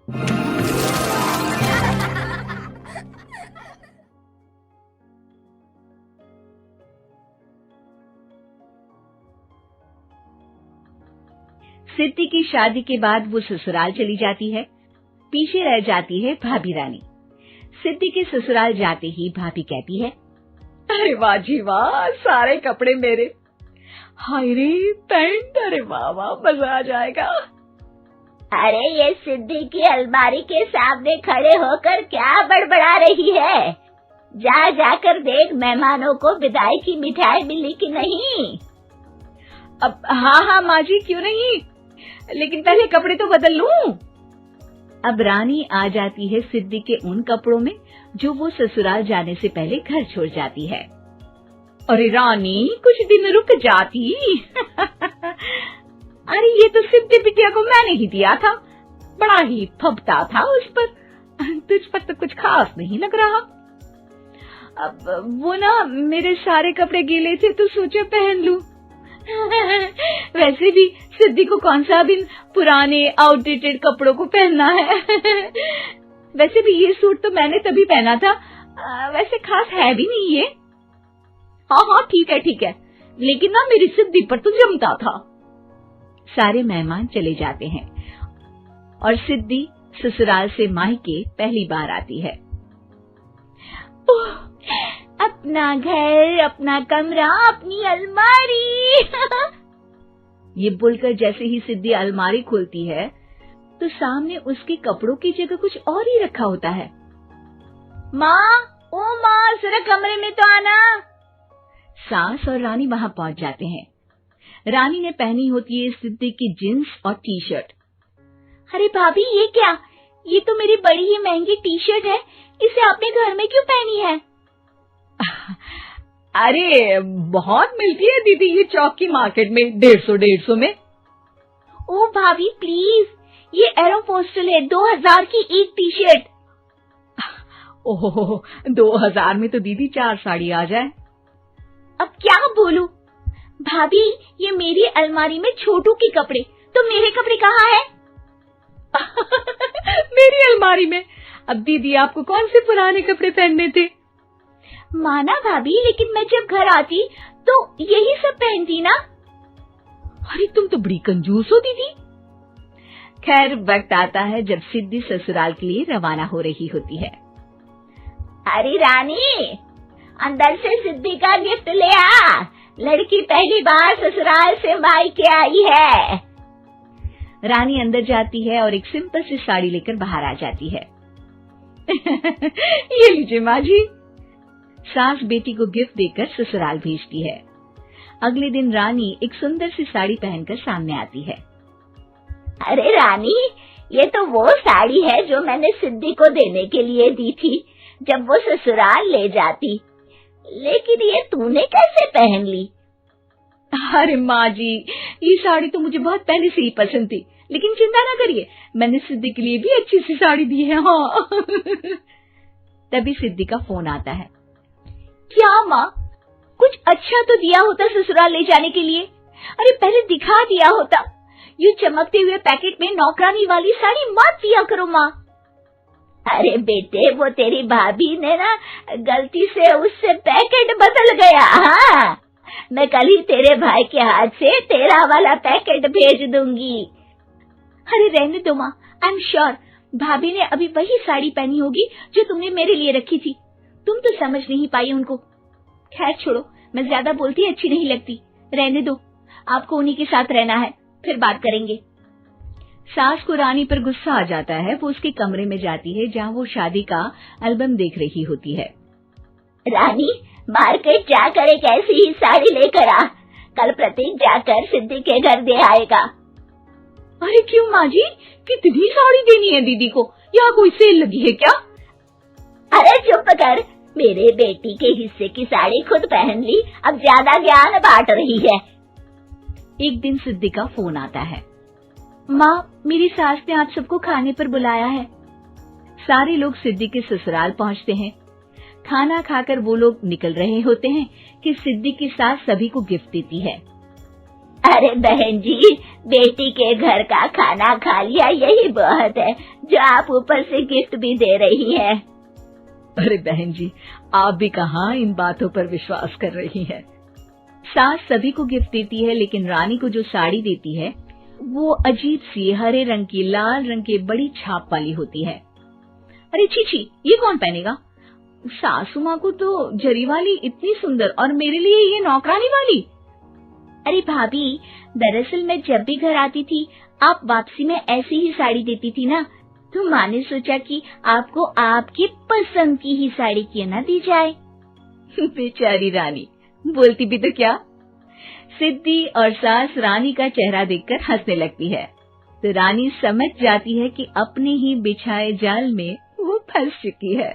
सिद्धि की शादी के बाद वो ससुराल चली जाती है। पीछे रह जाती है भाभी रानी। सिद्धि के ससुराल जाते ही भाभी कहती है, अरे वाह जी वाह, सारे कपड़े मेरे। हाय रे पैंट, अरे वाह वाह, मजा आ जाएगा। अरे ये सिद्धि की अलमारी के सामने खड़े होकर क्या बड़बड़ा रही है? जाकर देख मेहमानों को विदाई की मिठाई मिली कि नहीं। अब हाँ माँ जी, क्यों नहीं, लेकिन पहले कपड़े तो बदल लूं। अब रानी आ जाती है सिद्धि के उन कपड़ों में जो वो ससुराल जाने से पहले घर छोड़ जाती है। अरे रानी, कुछ दिन रुक जाती। अरे ये तो सिद्धि बिटिया को मैंने ही दिया था, बड़ा ही फबता था उस पर, तुझ पर तो कुछ खास नहीं लग रहा। अब वो ना मेरे सारे कपड़े गीले थे तो सोचा पहन लूं। वैसे भी सिद्धि को कौन सा दिन पुराने आउटडेटेड कपड़ों को पहनना है। वैसे भी ये सूट तो मैंने तभी पहना था, वैसे खास है भी नहीं ये। हाँ ठीक है, लेकिन ना मेरी सिद्धि पर तो जमता था। सारे मेहमान चले जाते हैं और सिद्धि ससुराल से मायके पहली बार आती है। अपना घर, अपना कमरा, अपनी अलमारी। ये बोलकर जैसे ही सिद्धि अलमारी खोलती है तो सामने उसके कपड़ों की जगह कुछ और ही रखा होता है। ओ माँ, जरा कमरे में तो आना। सास और रानी वहां पहुंच जाते हैं। रानी ने पहनी होती है सिद्धि की जींस और टी शर्ट। अरे भाभी, ये क्या? ये तो मेरी बड़ी ही महंगी टी शर्ट है, इसे आपने घर में क्यों पहनी है? अरे बहुत मिलती है दीदी ये चौक की मार्केट में, 150 में। ओ भाभी प्लीज, ये एरोपोस्टल है, 2000 की एक टी शर्ट। ओह 2000 में तो दीदी 4 साड़ी आ जाए। अब क्या बोलूं भाभी, ये मेरी अलमारी में छोटू के कपड़े, तो मेरे कपड़े कहाँ हैं? मेरी अलमारी में। अब दीदी आपको कौन से पुराने कपड़े पहनने थे? माना भाभी, लेकिन मैं जब घर आती तो यही सब पहनती ना। अरे तुम तो बड़ी कंजूस हो दीदी। खैर वक्त आता है जब सिद्धि ससुराल के लिए रवाना हो रही होती है। अरे रानी, अंदर से सिद्धि का गिफ्ट ले आ, लड़की पहली बार ससुराल से मायके आई है। रानी अंदर जाती है और एक सिंपल सी साड़ी लेकर बाहर आ जाती है। ये लीजिए माँ जी। सास बेटी को गिफ्ट देकर ससुराल भेजती है। अगले दिन रानी एक सुंदर सी साड़ी पहनकर सामने आती है। अरे रानी, ये तो वो साड़ी है जो मैंने सिद्धि को देने के लिए दी थी जब वो ससुराल ले जाती, लेकिन ये तूने कैसे पहन ली? अरे माँ जी, ये साड़ी तो मुझे बहुत पहले से ही पसंद थी, लेकिन चिंता ना करिए, मैंने सिद्धि के लिए भी अच्छी सी साड़ी दी है। हाँ। तभी सिद्धि का फोन आता है। क्या माँ, कुछ अच्छा तो दिया होता ससुराल ले जाने के लिए। अरे पहले दिखा दिया होता। ये चमकते हुए पैकेट में नौकरानी वाली साड़ी मत दिया करो माँ। अरे बेटे, वो तेरी भाभी ने ना गलती से उससे पैकेट बदल गया। हाँ, मैं कल ही तेरे भाई के हाथ से तेरा वाला पैकेट भेज दूंगी। अरे रहने दो माँ, आई एम श्योर भाभी ने अभी वही साड़ी पहनी होगी जो तुमने मेरे लिए रखी थी। तुम तो समझ नहीं पाई उनको। खैर छोड़ो, मैं ज्यादा बोलती अच्छी नहीं लगती, रहने दो, आपको उन्हीं के साथ रहना है, फिर बात करेंगे। सास को रानी पर गुस्सा आ जाता है। वो उसके कमरे में जाती है जहाँ वो शादी का एल्बम देख रही होती है। रानी, मार्केट जाकर एक ऐसी ही साड़ी लेकर आ, कल प्रतीक जाकर सिद्धि के घर दे आएगा। अरे क्यों माँ जी, कितनी साड़ी देनी है दीदी को? यहाँ कोई सेल लगी है क्या? अरे चुप कर, मेरे बेटी के हिस्से की साड़ी खुद पहन ली, अब ज्यादा ज्ञान बांट रही है। एक दिन सिद्धि का फोन आता है। माँ, मेरी सास ने आप सबको खाने पर बुलाया है। सारे लोग सिद्धि के ससुराल पहुँचते हैं। खाना खाकर वो लोग निकल रहे होते हैं कि सिद्धि की सास सभी को गिफ्ट देती है। अरे बहन जी, बेटी के घर का खाना खा लिया यही बहुत है, जो आप ऊपर से गिफ्ट भी दे रही है। अरे बहन जी, आप भी कहाँ इन बातों पर विश्वास कर रही हैं। सास सभी को गिफ्ट देती है, लेकिन रानी को जो साड़ी देती है वो अजीब सी हरे रंग की लाल रंग की बड़ी छाप वाली होती है। अरे छी, ये कौन पहनेगा? सासू माँ को तो जरी वाली इतनी सुंदर, और मेरे लिए ये नौकरानी वाली। अरे भाभी, दरअसल मैं जब भी घर आती थी आप वापसी में ऐसी ही साड़ी देती थी ना, तो माँ ने सोचा कि आपको आपकी पसंद की ही साड़ी क्यों ना दी जाए। बेचारी रानी, बोलती भी तो क्या। सिद्धि और सास रानी का चेहरा देखकर हंसने लगती है, तो रानी समझ जाती है कि अपने ही बिछाए जाल में वो फंस चुकी है।